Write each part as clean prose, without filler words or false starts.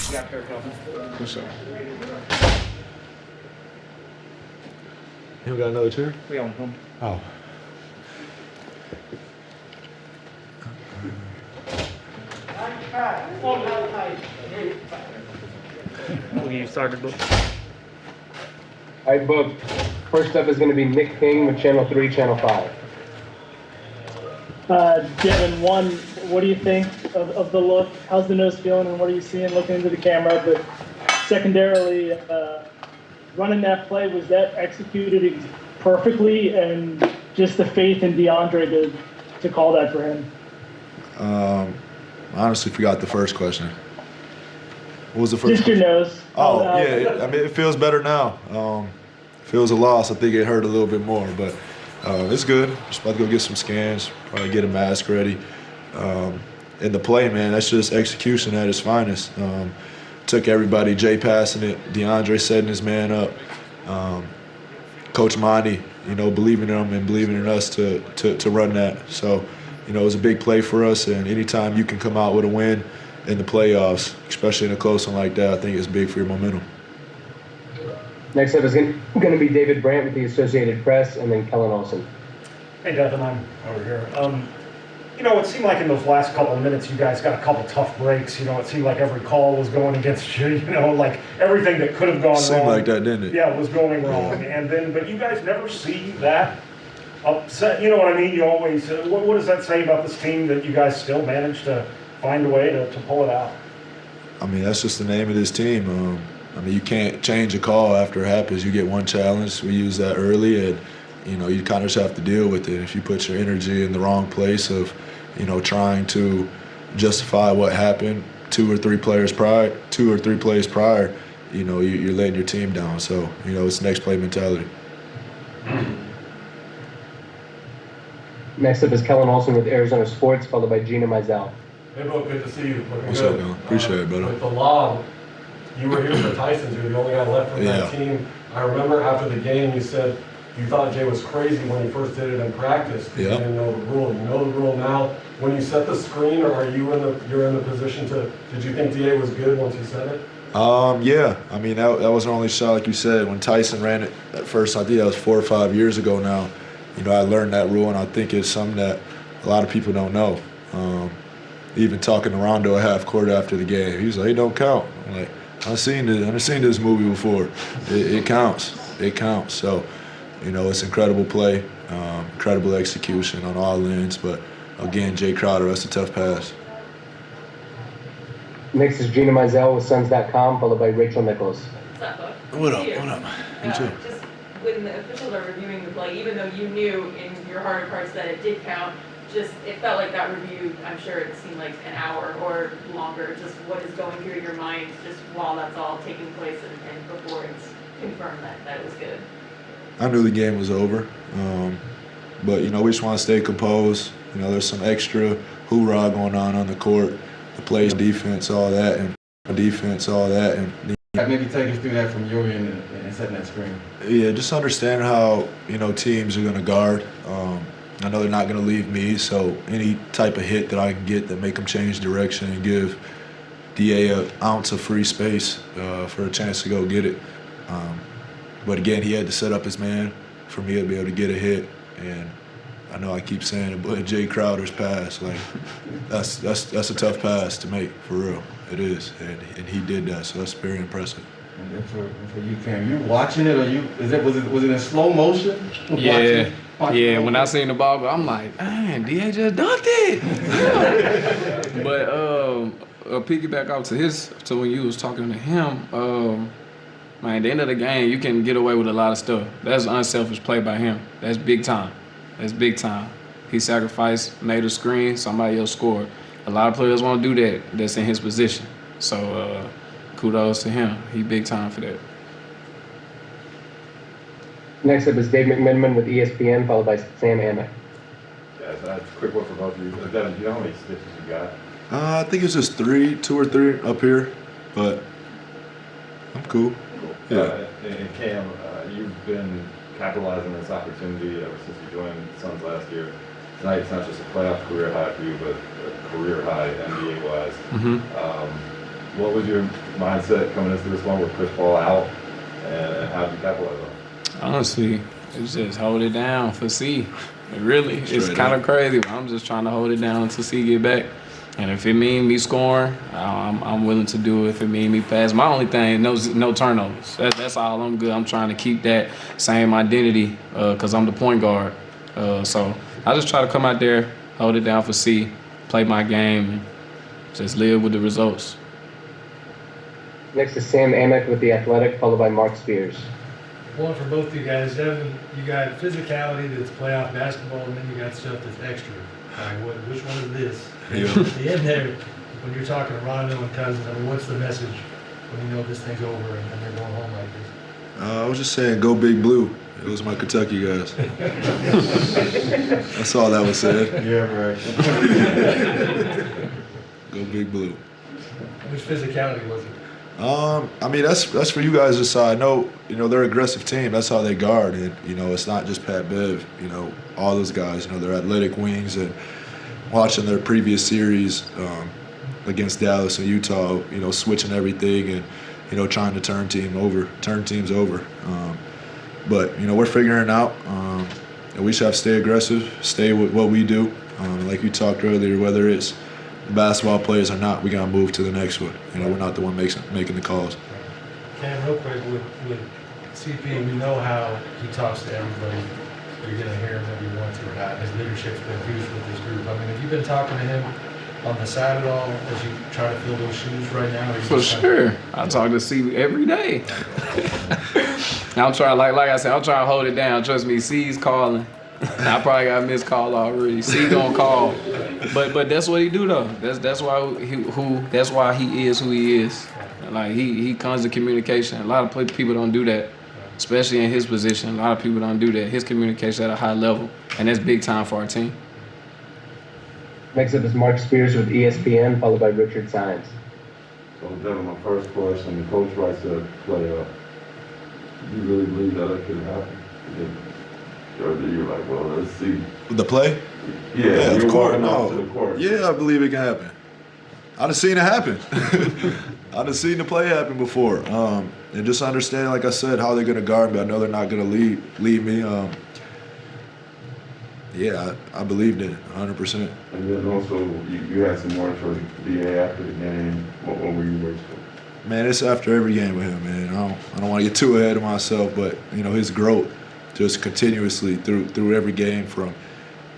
You got Kirk helping. For sure. You got another chair? We own him. Oh. You started, Book. All right, Book. First up is going to be Nick King with Channel 3, Channel 5. Devin, one, what do you think of the look? How's the nose feeling, and what are you seeing looking into the camera? But secondarily, running that play, was that executed perfectly, and just the faith in DeAndre to call that for him? I honestly forgot the first question. What was the first? Just your nose. Oh, yeah. I mean, it feels better now. Feels a loss. I think it hurt a little bit more, but it's good. Just about to go get some scans, probably get a mask ready. And the play, man, that's just execution at its finest. Took everybody, Jay passing it, DeAndre setting his man up, Coach Monty, believing in him and believing in us to run that. So, it was a big play for us, and anytime you can come out with a win in the playoffs, especially in a close one like that, I think it's big for your momentum. Next up is going to be David Brandt with the Associated Press, and then Kellen Olson. Hey, Devin, I'm over here. It seemed like in those last couple of minutes, you guys got a couple tough breaks. It seemed like every call was going against you. Like everything that could have gone wrong. Seemed like that, didn't it? Yeah, was going wrong. But you guys never see that upset. You know what I mean? You always. What does that say about this team that you guys still managed to find a way to pull it out? I mean, that's just the name of this team. You can't change a call after it happens. You get one challenge. We use that early, and you kind of just have to deal with it. If you put your energy in the wrong place of, trying to justify what happened two or three plays prior, you're letting your team down. So, it's next play mentality. Next up is Kellen Olson with Arizona Sports, followed by Gina Mizell. Hey, Bo, good to see you. What's up, man? Appreciate it, brother. With the lob, you were here for Tyson's. You were the only guy left from that team. I remember after the game you said you thought Jay was crazy when he first did it in practice because you didn't know the rule. You know the rule now. When you set the screen, or are you're in the position to? Did you think DA was good once he set it? Yeah. I mean, that was our only shot, like you said. When Tyson ran it at first, I think that was 4 or 5 years ago now. I learned that rule, and I think it's something that a lot of people don't know. Even talking to Rondo at half court after the game, he was like, "It don't count." I'm like, I've seen this movie before. It counts. It counts. So, it's incredible play, incredible execution on all ends. But again, Jay Crowder, that's a tough pass. Next is Gina Mizell with Suns.com, followed by Rachel Nichols. What's up, Buck? What up? What up? You too. Just when the officials are reviewing the play, even though you knew in your heart of hearts that it did count, it felt like that review, I'm sure it seemed like an hour or longer. Just what is going through your mind just while that's all taking place and before it's confirmed that it was good? I knew the game was over, but we just want to stay composed. There's some extra hoorah going on the court, the plays, defense, all that, and Maybe take us through that from your end and setting that screen. Yeah, just understand how teams are going to guard. I know they're not going to leave me, so any type of hit that I can get that make them change direction and give DA an ounce of free space for a chance to go get it. But again, he had to set up his man for me to be able to get a hit. And I know I keep saying it, but Jay Crowder's pass, like that's a tough pass to make, for real. It is, and he did that, so that's very impressive. And then for you, Cam, you watching it, or was it in slow motion? Yeah. Yeah, when I seen the ball go, I'm like, man, DA just dunked it. But piggyback off to when you was talking to him, man, at the end of the game, you can get away with a lot of stuff. That's unselfish play by him. That's big time. That's big time. He sacrificed, made a screen, somebody else scored. A lot of players won't do that. That's in his position. So kudos to him. He big time for that. Next up is Dave McMiniman with ESPN, followed by Sam Amick. Yeah, that's a quick one for both of you. Devin, do you know how many stitches you got? I think it's just 2 or 3 up here, but I'm cool. Yeah. And Cam, you've been capitalizing on this opportunity ever since you joined the Suns last year. Tonight it's not just a playoff career high for you, but a career high NBA-wise. Mm-hmm. what was your mindset coming into this one with Chris Paul out, and how did you capitalize on it? Honestly, it's just hold it down for C. Really, it's Straight kind up. of crazy. But I'm just trying to hold it down until C get back. And if it mean me scoring, I'm willing to do it. If it mean me pass, my only thing, no turnovers. That's all. I'm good. I'm trying to keep that same identity because I'm the point guard. So I just try to come out there, hold it down for C, play my game, and just live with the results. Next is Sam Amick with The Athletic, followed by Mark Spears. One for both of you guys. Devin, you got physicality that's playoff basketball, and then you got stuff that's extra. Which one is this? Yeah. At the end there, when you're talking to Rondo and Cousins, I mean, what's the message when you know this thing's over and they're going home like this? I was just saying, go Big Blue. It was my Kentucky guys. That's all that was said. Yeah, right. Go Big Blue. Which physicality was it? I mean, that's for you guys to decide. I know, they're an aggressive team. That's how they guard. And, it's not just Pat Bev. All those guys, they're athletic wings. And watching their previous series against Dallas and Utah, switching everything and, trying to turn teams over. But, we're figuring it out. And we just have to stay aggressive, stay with what we do. Like you talked earlier, whether it's basketball players or not, we got to move to the next one. We're not the one making the calls. Cam, real quick, with CP, we know how he talks to everybody. You're going to hear him whether you want to or not. His leadership's been huge with this group. I mean, have you been talking to him on the side at all as you try to fill those shoes right now? For sure. I talk to C every day. I'm trying, like I said, I'm trying to hold it down. Trust me, C's calling. I probably got a missed call already. C gonna call, but that's what he do though. That's why he is who he is. Like he comes to communication. A lot of people don't do that, especially in his position. A lot of people don't do that. His communication at a high level, and that's big time for our team. Next up is Mark Spears with ESPN, followed by Richard Sines. So Devin, my first question, the coach writes a playoff. Do you really believe that it could happen? Or do you like, well, let's see. The play? Yeah, of you're course. walking off No. to the court. Yeah, I believe it can happen. I done seen it happen. I done seen the play happen before. And just understanding, like I said, how they're going to guard me. I know they're not going to leave me. Yeah, I believed it 100%. And then also, you had some words for DA after the game. What were you words for? Man, it's after every game with him, man. I don't want to get too ahead of myself, but, his growth just continuously through every game from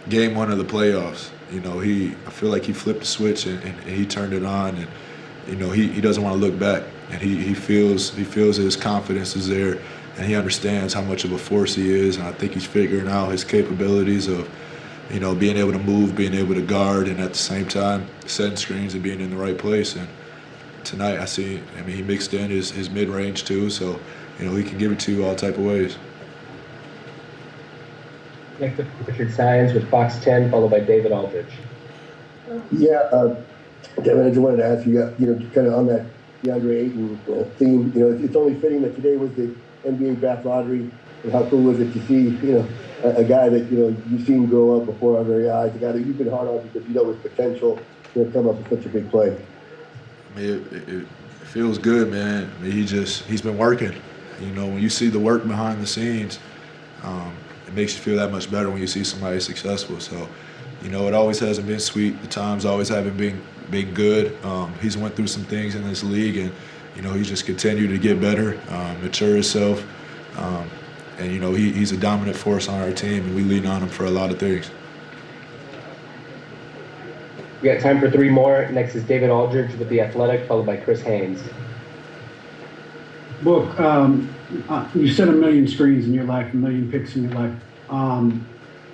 game one of the playoffs. I feel like he flipped the switch and he turned it on, and he doesn't want to look back, and he feels his confidence is there, and he understands how much of a force he is, and I think he's figuring out his capabilities of being able to move, being able to guard, and at the same time setting screens and being in the right place. And tonight he mixed in his mid-range too, so he can give it to you all type of ways. Next up, Richard Sines with Fox 10, followed by David Aldridge. Yeah, Devin, I just wanted to ask you, kind of on that DeAndre Ayton theme. It's only fitting that today was the NBA draft lottery, and how cool was it to see, a guy that you've seen grow up before our very eyes, a guy that you've been hard on because his potential come up with such a big play. I mean, it feels good, man. I mean, he's been working. When you see the work behind the scenes, it makes you feel that much better when you see somebody successful. So, it always hasn't been sweet. The times always haven't been good. He's went through some things in this league, and he's just continued to get better, mature himself, and he's a dominant force on our team, and we lean on him for a lot of things. We got time for three more. Next is David Aldridge with The Athletic, followed by Chris Haynes. Book, you set a million screens in your life, a million picks in your life.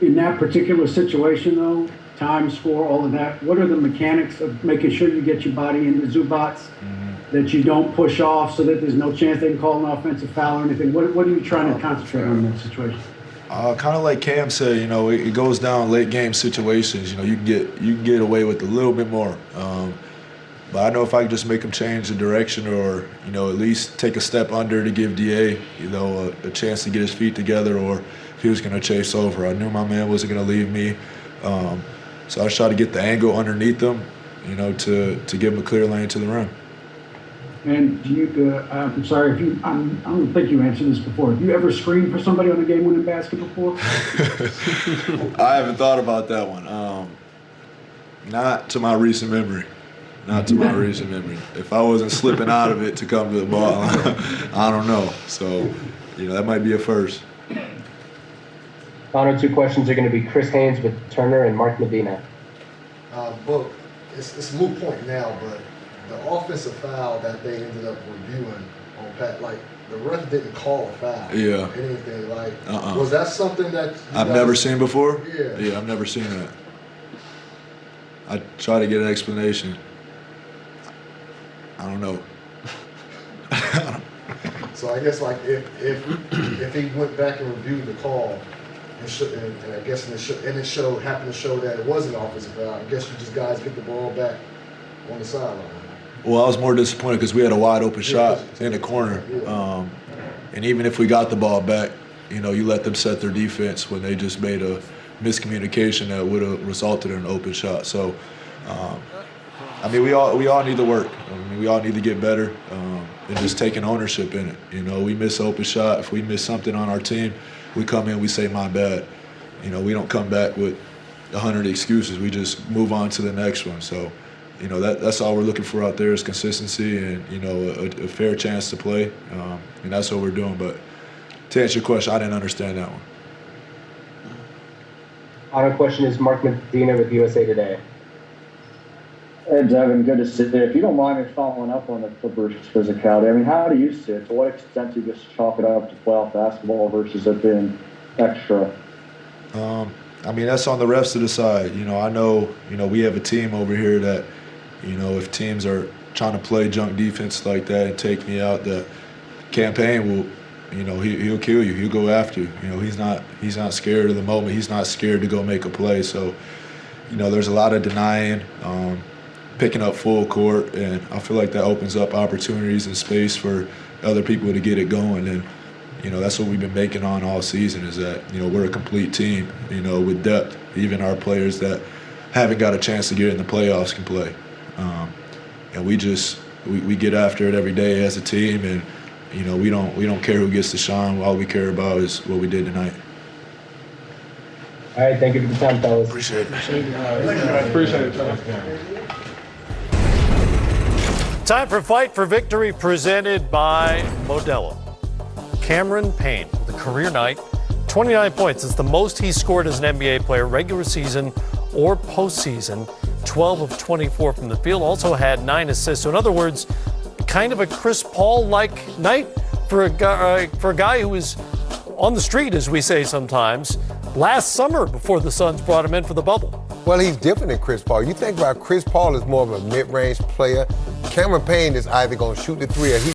In that particular situation, though, time, score, all of that, what are the mechanics of making sure you get your body into Zubats, that you don't push off so that there's no chance they can call an offensive foul or anything? What are you trying to concentrate on in that situation? Kind of like Cam said, it goes down late game situations. You can get away with a little bit more. But I know if I could just make him change the direction, or at least take a step under to give DA a chance to get his feet together, or if he was going to chase over, I knew my man wasn't going to leave me. So I tried to get the angle underneath him, to give him a clear lane to the rim. And do you, I'm sorry if you, I don't think you answered this before. Have you ever screened for somebody on a game-winning basket before? I haven't thought about that one. Not to my recent memory. Not to my recent memory. If I wasn't slipping out of it to come to the ball, I don't know. So, that might be a first. Final two questions are going to be Chris Haynes with Turner and Mark Medina. Book, it's a moot point now, but the offensive foul that they ended up reviewing on Pat, like the ref didn't call a foul. Yeah. Anything like, was that something that I've never seen before? Yeah. Yeah, I've never seen that. I try to get an explanation. I don't know. So I guess like if he went back and reviewed the call, and I guess happened to show that it was an offensive foul, I guess you just guys get the ball back on the sideline. Well, I was more disappointed because we had a wide open shot in the corner. And even if we got the ball back, you let them set their defense when they just made a miscommunication that would have resulted in an open shot. So, we all need to work. We all need to get better and just taking ownership in it. We miss an open shot. If we miss something on our team, we come in, we say, my bad. We don't come back with 100 excuses. We just move on to the next one. So, that's all we're looking for out there is consistency and, a fair chance to play. And that's what we're doing. But to answer your question, I didn't understand that one. Final question is Mark Medina with USA Today. Hey, Devin, good to see you. If you don't mind me following up on the Clippers' physicality, how do you see it? To what extent do you just chalk it up to playoff basketball versus it being extra? That's on the refs to decide. I know, we have a team over here that, if teams are trying to play junk defense like that and take me out, the campaign will, he'll kill you. He'll go after you. He's not scared of the moment. He's not scared to go make a play. So, there's a lot of denying, picking up full court, and I feel like that opens up opportunities and space for other people to get it going. And, that's what we've been banking on all season is that, we're a complete team, with depth. Even our players that haven't got a chance to get in the playoffs can play. And we get after it every day as a team, and, we don't care who gets to shine. All we care about is what we did tonight. All right, thank you for the time, fellas. Appreciate it. Appreciate it. Time for Fight for Victory presented by Modelo. Cameron Payne with a career night, 29 points. It's the most he scored as an NBA player, regular season or postseason. 12 of 24 from the field, also had 9 assists. So in other words, kind of a Chris Paul-like night for a guy who was on the street, as we say sometimes, last summer before the Suns brought him in for the bubble. Well, he's different than Chris Paul. You think about Chris Paul as more of a mid-range player. Cameron Payne is either going to shoot the three or he